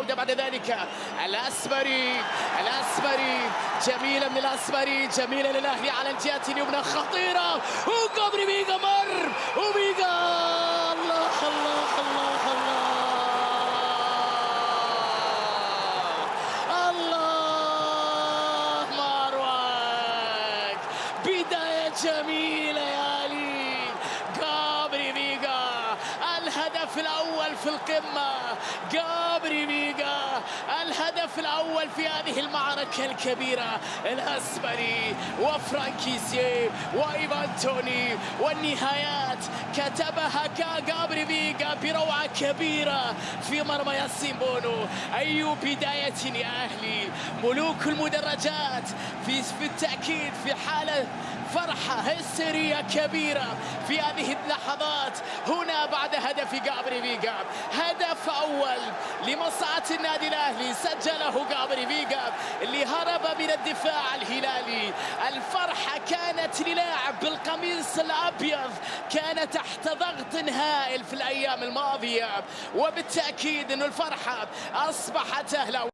العودة بعد ذلك. الأسمري جميلة من الأسمري، جميلة للأهلي على الجهة اليمنى خطيرة، وكوبري فيجا مر وفيجا الله الله الله الله الله ماروك. بداية جميلة يا لي كوبري فيجا، الهدف الأول في القمة. كوبري فيجا الهدف الأول في هذه المعركة الكبيرة. الأسمري وفرانكيسي وإيفان توني، والنهايات كتبها كوبري فيجا بروعة كبيرة في مرمى ياسين بونو. أي بداية يا أهلي، ملوك المدرجات في التأكيد في حالة فرحة هستيرية كبيرة في هذه اللحظات. هنا بعد هدف كوبري فيجا، هدف أول لمصلحة النادي الأهلي سجله كوبري فيجا اللي هرب من الدفاع الهلالي. الفرحة كانت للاعب بالقميص الأبيض كان تحت ضغط هائل في الأيام الماضية، وبالتأكيد أن الفرحة أصبحت أهلاوية.